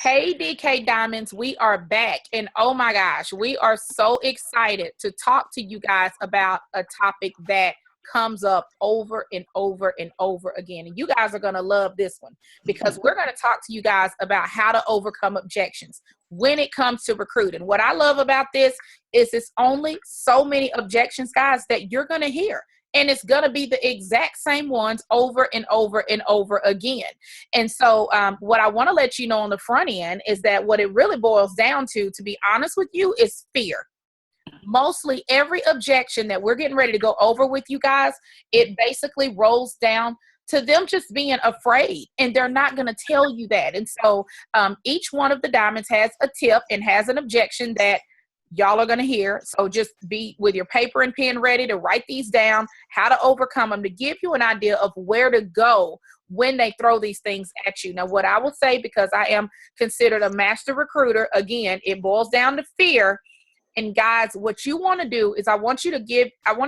Hey, DK Diamonds, we are back. And oh my gosh, we are so excited to talk to you guys about a topic that comes up over and over and over again. And you guys are going to love this one because we're going to talk to you guys about how to overcome objections when it comes to recruiting. What I love about this is it's only so many objections, guys, that you're going to hear. And it's going to be the exact same ones over and over and over again. And so what I want to let you know on the front end is that what it really boils down to be honest with you, is fear. Mostly every objection that we're getting ready to go over with you guys, it basically rolls down to them just being afraid, and they're not going to tell you that. And so each one of the diamonds has a tip and has an objection that y'all are going to hear. So just be with your paper and pen ready to write these down, how to overcome them, to give you an idea of where to go when they throw these things at you. Now, what I will say, because I am considered a master recruiter, again, it boils down to fear. And guys, what you want to do is I want to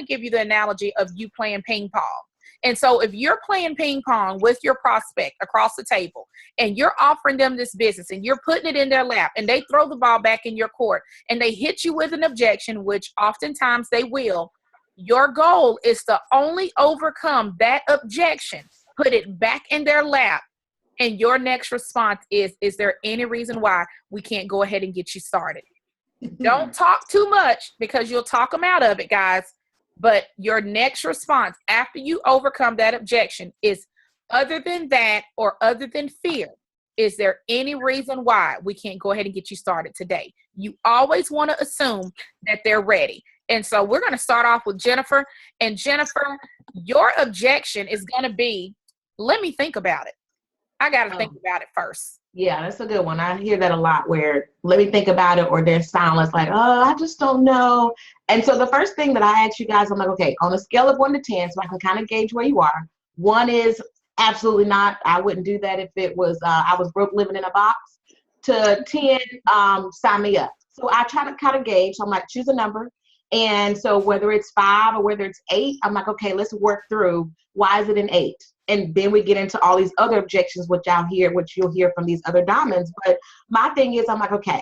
give you the analogy of you playing ping pong. And so if you're playing ping pong with your prospect across the table and you're offering them this business and you're putting it in their lap and they throw the ball back in your court and they hit you with an objection, which oftentimes they will, your goal is to only overcome that objection, put it back in their lap. And your next response is there any reason why we can't go ahead and get you started? Don't talk too much because you'll talk them out of it, guys. But your next response after you overcome that objection is, other than that or other than fear, is there any reason why we can't go ahead and get you started today? You always want to assume that they're ready. And so we're going to start off with Jennifer. And Jennifer, your objection is going to be, let me think about it. I got to think about it first. Yeah, that's a good one. I hear that a lot, where let me think about it, or there's silence, like, oh, I just don't know. And so the first thing that I ask you guys, I'm like, okay, on a scale of 1 to 10, so I can kind of gauge where you are. 1 is absolutely not. I wouldn't do that if it was I was broke living in a box. To 10, sign me up. So I try to kind of gauge. So I'm like, choose a number. And so whether it's 5 or whether it's 8, I'm like, okay, let's work through, why is it an 8? And then we get into all these other objections, which you'll hear from these other diamonds. But my thing is, I'm like, okay,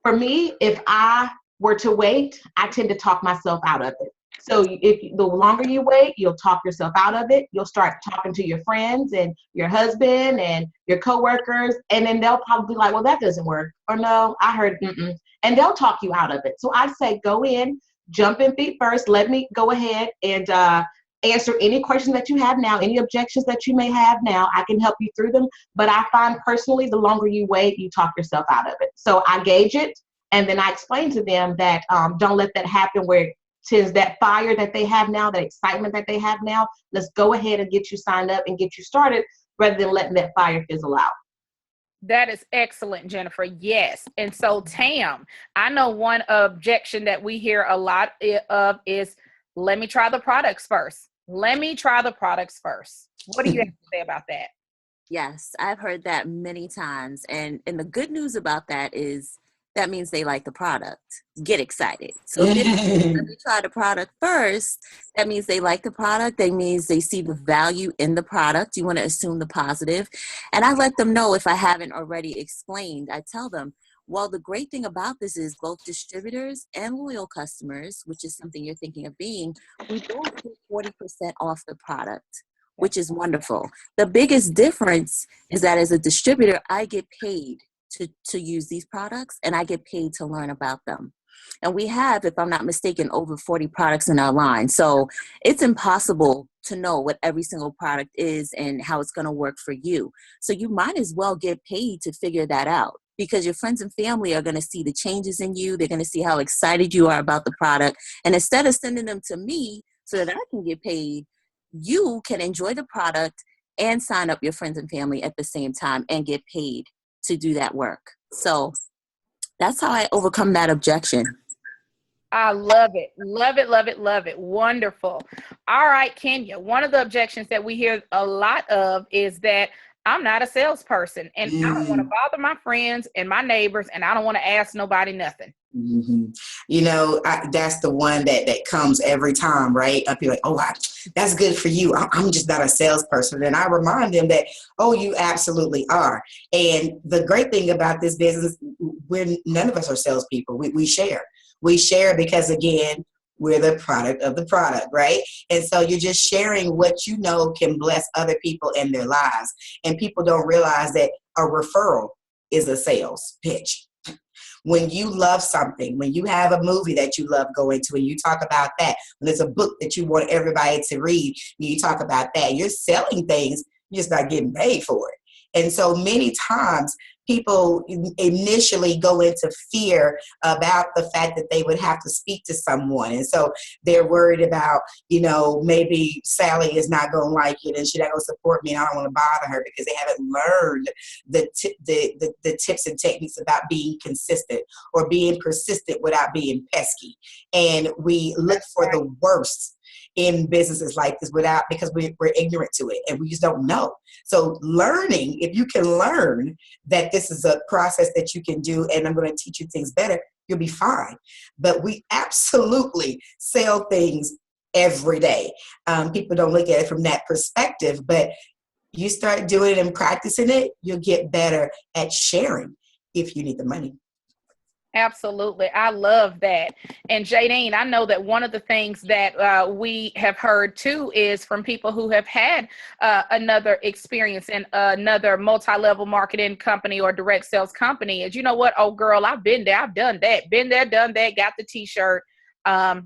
for me, if I were to wait, I tend to talk myself out of it. So if the longer you wait, you'll talk yourself out of it. You'll start talking to your friends and your husband and your coworkers, and then they'll probably be like, well, that doesn't work. Or no, I heard, and they'll talk you out of it. So I'd say go in, jump in feet first. Let me go ahead and answer any questions that you have now, any objections that you may have now. I can help you through them. But I find personally, the longer you wait, you talk yourself out of it. So I gauge it, and then I explain to them that don't let that happen, where since that fire that they have now, that excitement that they have now, let's go ahead and get you signed up and get you started, rather than letting that fire fizzle out. That is excellent, Jennifer. Yes. And so, Tam, I know one objection that we hear a lot of is, let me try the products first. Let me try the products first. What do you have to say about that? Yes, I've heard that many times. And the good news about that is that means they like the product. Get excited. So if let me try the product first, that means they like the product. That means they see the value in the product. You want to assume the positive. And I let them know, if I haven't already explained, I tell them, well, the great thing about this is both distributors and loyal customers, which is something you're thinking of being, we both get 40% off the product, which is wonderful. The biggest difference is that as a distributor, I get paid to use these products, and I get paid to learn about them. And we have, if I'm not mistaken, over 40 products in our line. So it's impossible to know what every single product is and how it's going to work for you. So you might as well get paid to figure that out, because your friends and family are going to see the changes in you. They're going to see how excited you are about the product. And instead of sending them to me so that I can get paid, you can enjoy the product and sign up your friends and family at the same time and get paid to do that work. So that's how I overcome that objection. I love it. Love it, love it, love it. Wonderful. All right, Kenya, one of the objections that we hear a lot of is that I'm not a salesperson, and I don't want to bother my friends and my neighbors, and I don't want to ask nobody nothing. You know, that's the one that comes every time, right? I'll be like, oh, that's good for you. I'm just not a salesperson. And I remind them that, oh, you absolutely are. And the great thing about this business, none of us are salespeople. We share. We share because, again, we're the product of the product, right? And so you're just sharing what you know can bless other people in their lives. And people don't realize that a referral is a sales pitch. When you love something, when you have a movie that you love going to and you talk about that, when there's a book that you want everybody to read and you talk about that, you're selling things, you're just not getting paid for it. And so many times people initially go into fear about the fact that they would have to speak to someone. And so they're worried about, maybe Sally is not going to like it and she's not going to support me and I don't want to bother her because they haven't learned the tips and techniques about being consistent or being persistent without being pesky. And we look for the worst in businesses like this because we're ignorant to it and we just don't know. So learning, if you can learn that this is a process that you can do and I'm going to teach you things better, you'll be fine. But we absolutely sell things every day. People don't look at it from that perspective, but you start doing it and practicing it, you'll get better at sharing if you need the money. Absolutely. I love that. And Jadine, I know that one of the things that we have heard too is from people who have had another experience in another multi-level marketing company or direct sales company is, you know what, oh girl, I've been there, I've done that, been there, done that, got the t-shirt. I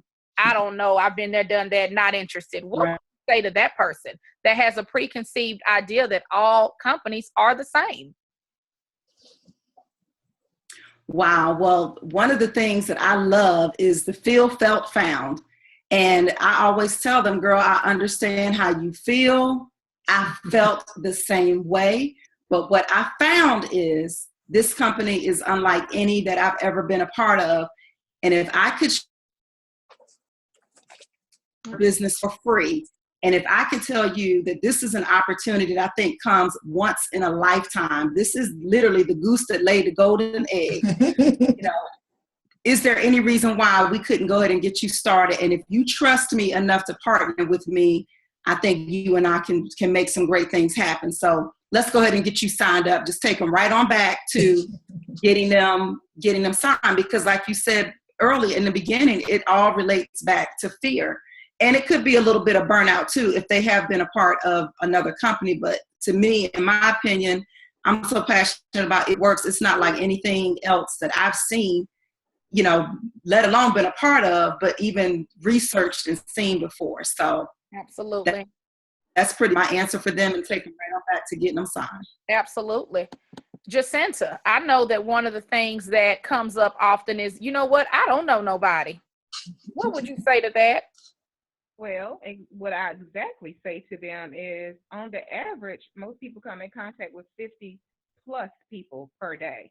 don't know, I've been there, done that, not interested. What would you say to that person that has a preconceived idea that all companies are the same? Wow. Well, one of the things that I love is the feel, felt, found. And I always tell them, girl, I understand how you feel. I felt the same way. But what I found is this company is unlike any that I've ever been a part of. And if I could business for free, and if I could tell you that this is an opportunity that I think comes once in a lifetime, this is literally the goose that laid the golden egg. Is there any reason why we couldn't go ahead and get you started? And if you trust me enough to partner with me, I think you and I can make some great things happen. So let's go ahead and get you signed up. Just take them right on back to getting them signed. Because like you said early in the beginning, it all relates back to fear. And it could be a little bit of burnout too, if they have been a part of another company. But to me, in my opinion, I'm so passionate about it works. It's not like anything else that I've seen, let alone been a part of, but even researched and seen before. So absolutely. That's pretty my answer for them and take them right on back to getting them signed. Absolutely. Jacinta, I know that one of the things that comes up often is, you know what? I don't know nobody. What would you say to that? Well, what I exactly say to them is, on the average, most people come in contact with 50 plus people per day.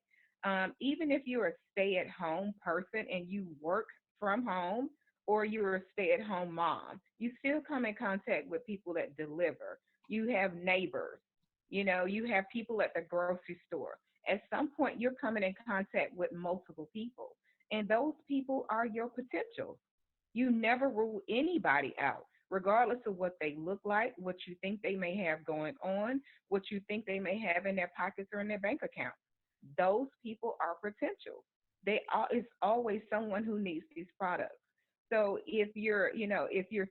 Even if you're a stay-at-home person and you work from home, or you're a stay-at-home mom, you still come in contact with people that deliver. You have neighbors, you have people at the grocery store. At some point, you're coming in contact with multiple people, and those people are your potentials. You never rule anybody out, regardless of what they look like, what you think they may have going on, what you think they may have in their pockets or in their bank account. Those people are potential. It's always someone who needs these products. So if you're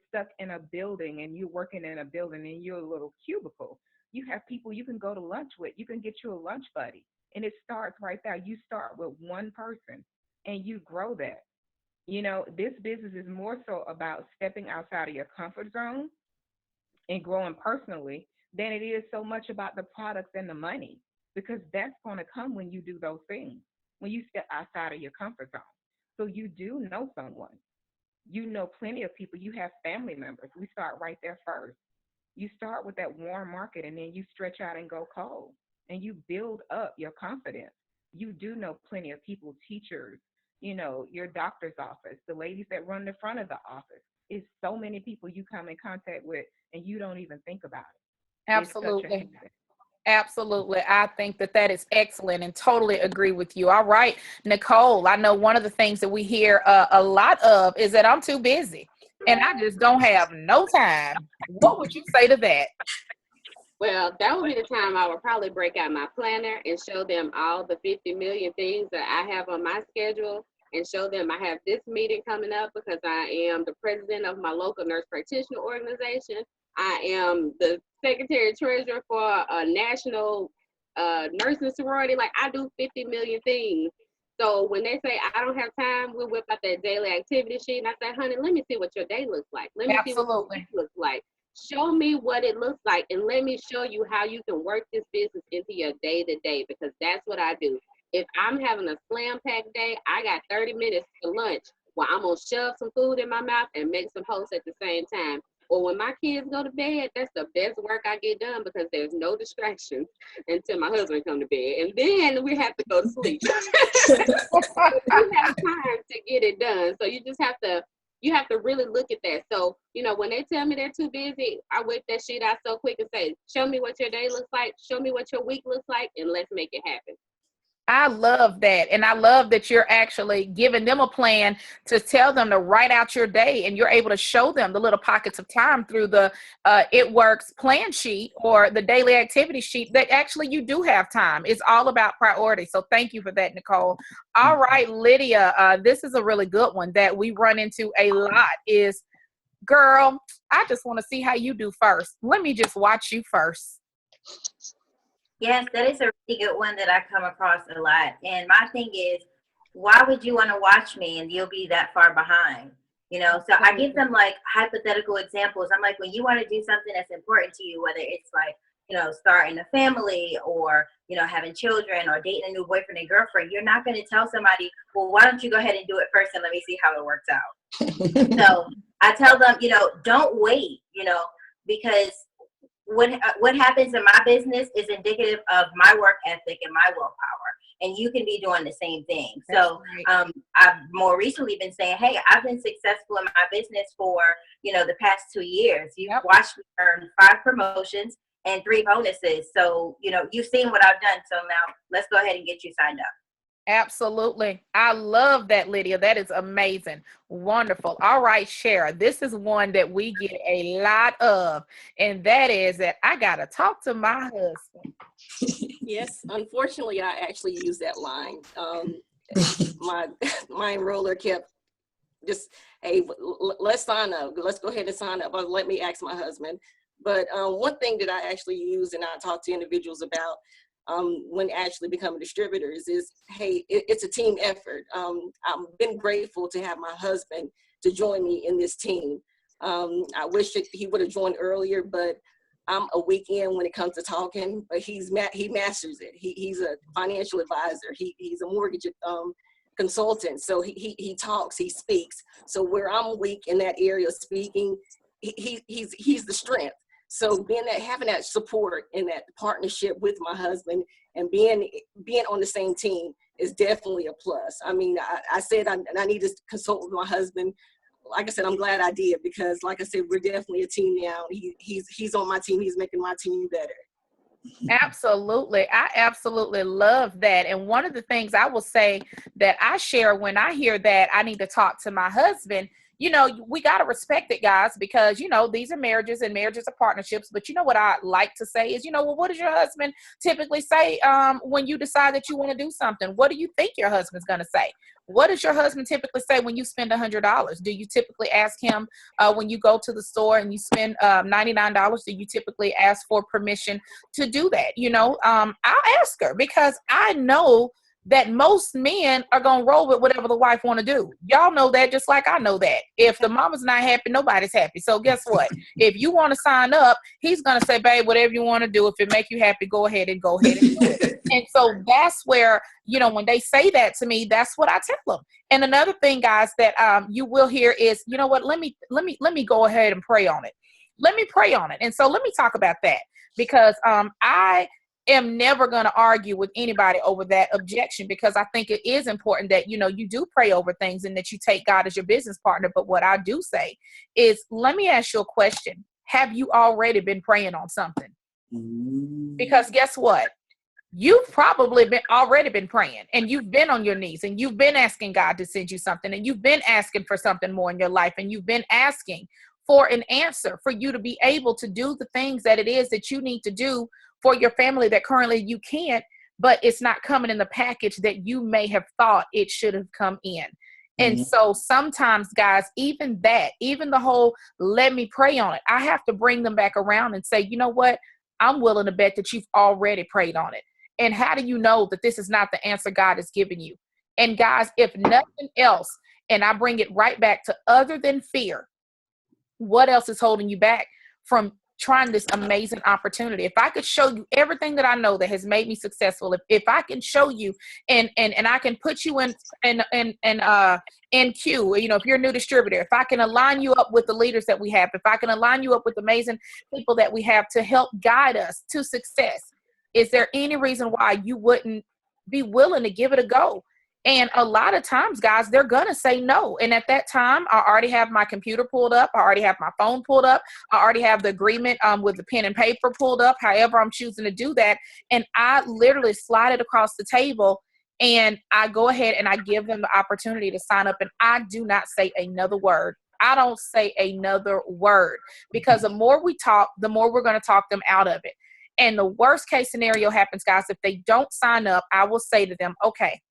stuck in a building and you're working in a building and you're a little cubicle, you have people you can go to lunch with. You can get you a lunch buddy. And it starts right there. You start with one person and you grow that. This business is more so about stepping outside of your comfort zone and growing personally than it is so much about the products and the money, because that's going to come when you do those things, when you step outside of your comfort zone. So you do know someone. You know plenty of people. You have family members. We start right there first. You start with that warm market and then you stretch out and go cold and you build up your confidence. You do know plenty of people, teachers, your doctor's office, the ladies that run the front of the office. It's so many people you come in contact with and you don't even think about it. Absolutely. Absolutely. I think that that is excellent and totally agree with you. All right, Nicole, I know one of the things that we hear a lot of is that I'm too busy and I just don't have no time. What would you say to that? Well, that would be the time I would probably break out my planner and show them all the 50 million things that I have on my schedule and show them I have this meeting coming up because I am the president of my local nurse practitioner organization. I am the secretary treasurer for a national nursing sorority. Like, I do 50 million things. So when they say I don't have time, we whip out that daily activity sheet and I say, honey, let me see what your day looks like. Let me see what your Absolutely. week looks like. Show me what it looks like and let me show you how you can work this business into your day to day, because that's what I do. If I'm having a slam packed day, I got 30 minutes for lunch where I'm gonna shove some food in my mouth and make some posts at the same time. Or when my kids go to bed, that's the best work I get done because there's no distractions until my husband come to bed. And then we have to go to sleep. We have time to get it done. So you have to really look at that. So, when they tell me they're too busy, I whip that sheet out so quick and say, show me what your day looks like, show me what your week looks like, and let's make it happen. I love that. And I love that you're actually giving them a plan to tell them to write out your day, and you're able to show them the little pockets of time through the It Works plan sheet or the daily activity sheet that actually you do have time. It's all about priority. So thank you for that, Nicole. All right, Lydia, this is a really good one that we run into a lot is, girl, I just want to see how you do first. Let me just watch you first. Yes, that is a really good one that I come across a lot. And my thing is, why would you want to watch me and you'll be that far behind? So I give them like hypothetical examples. I'm like, when you want to do something that's important to you, whether it's like, starting a family or, having children or dating a new boyfriend and girlfriend, you're not going to tell somebody, well, why don't you go ahead and do it first and let me see how it works out. So I tell them, don't wait, because what happens in my business is indicative of my work ethic and my willpower, and you can be doing the same thing. So I've more recently been saying, hey, I've been successful in my business for the past 2 years. You've watched me earn 5 promotions and 3 bonuses. So you've seen what I've done. So now let's go ahead and get you signed up. Absolutely. I love that, Lydia. That is amazing. Wonderful. All right, Shara. This is one that we get a lot of, and that is that I got to talk to my husband. Yes, unfortunately, I actually use that line. My enroller kept just, hey, let's sign up. Let's go ahead and sign up. Let me ask my husband. But one thing that I actually use and I talk to individuals about when actually becoming distributors is, hey, it's a team effort. I've been grateful to have my husband to join me in this team. I wish that he would have joined earlier, but I'm a weekend when it comes to talking, but he masters it. He's a financial advisor. He's a mortgage consultant. So he talks, he speaks. So where I'm weak in that area of speaking, he's the strength. So having that support and that partnership with my husband and being on the same team is definitely a plus. I mean, I said I need to consult with my husband. Like I said, I'm glad I did, because like I said, we're definitely a team now. He's on my team. He's making my team better. Absolutely. I absolutely love that. And one of the things I will say that I share when I hear that I need to talk to my husband, we got to respect it, guys, because, these are marriages and marriages are partnerships. But what I like to say is, well, what does your husband typically say when you decide that you want to do something? What do you think your husband's going to say? What does your husband typically say when you spend $100? Do you typically ask him when you go to the store and you spend $99? Do you typically ask for permission to do that? I'll ask her, because I know that most men are going to roll with whatever the wife want to do. Y'all know that just like I know that. If the mama's not happy, nobody's happy. So guess what? If you want to sign up, he's going to say, babe, whatever you want to do. If it make you happy, go ahead and do it. And so that's where, when they say that to me, that's what I tell them. And another thing, guys, that you will hear is, what, let me go ahead and pray on it. Let me pray on it. And so let me talk about that, because I am never going to argue with anybody over that objection, because I think it is important that, you do pray over things and that you take God as your business partner. But what I do say is, let me ask you a question. Have you already been praying on something? Because guess what? You've probably already been praying, and you've been on your knees, and you've been asking God to send you something, and you've been asking for something more in your life, and you've been asking for an answer for you to be able to do the things that it is that you need to do for your family that currently you can't, but it's not coming in the package that you may have thought it should have come in. And so sometimes, guys, even the whole let me pray on it, I have to bring them back around and say, you know what? I'm willing to bet that you've already prayed on it. And how do you know that this is not the answer God has given you? And guys, if nothing else, and I bring it right back to other than fear, what else is holding you back from trying this amazing opportunity? If I could show you everything that I know that has made me successful, if I can show you and I can put you in queue, you know, if you're a new distributor, if I can align you up with the leaders that we have, if I can align you up with amazing people that we have to help guide us to success, is there any reason why you wouldn't be willing to give it a go? And a lot of times, guys, they're going to say no. And at that time, I already have my computer pulled up. I already have my phone pulled up. I already have the agreement with the pen and paper pulled up, however I'm choosing to do that. And I literally slide it across the table, and I go ahead and I give them the opportunity to sign up. And I do not say another word. I don't say another word, because the more we talk, the more we're going to talk them out of it. And the worst case scenario happens, guys, if they don't sign up, I will say to them, okay,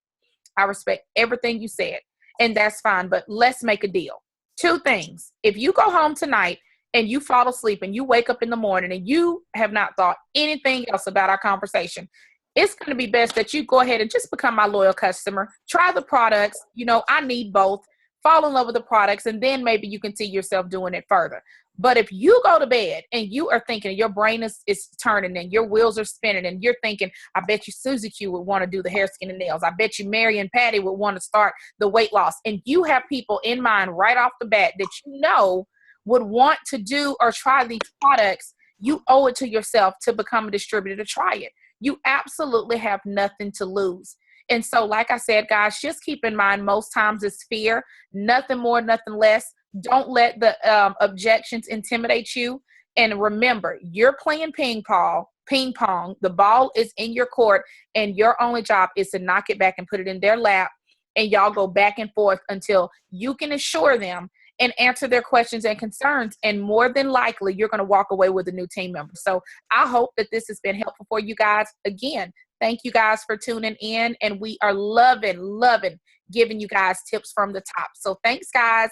I respect everything you said, and that's fine, but let's make a deal. Two things. If you go home tonight and you fall asleep and you wake up in the morning and you have not thought anything else about our conversation, it's going to be best that you go ahead and just become my loyal customer. Try the products. You know, I need both. Fall in love with the products, and then maybe you can see yourself doing it further. But if you go to bed and you are thinking, your brain is turning and your wheels are spinning and you're thinking, I bet you Susie Q would want to do the hair, skin, and nails. I bet you Mary and Patty would want to start the weight loss. And you have people in mind right off the bat that you know would want to do or try these products. You owe it to yourself to become a distributor to try it. You absolutely have nothing to lose. And so, like I said, guys, just keep in mind, most times it's fear, nothing more, nothing less. Don't let the objections intimidate you. And remember, you're playing ping pong. The ball is in your court, and your only job is to knock it back and put it in their lap. And y'all go back and forth until you can assure them and answer their questions and concerns. And more than likely, you're going to walk away with a new team member. So I hope that this has been helpful for you guys. Again, thank you guys for tuning in. And we are loving giving you guys tips from the top. So thanks, guys.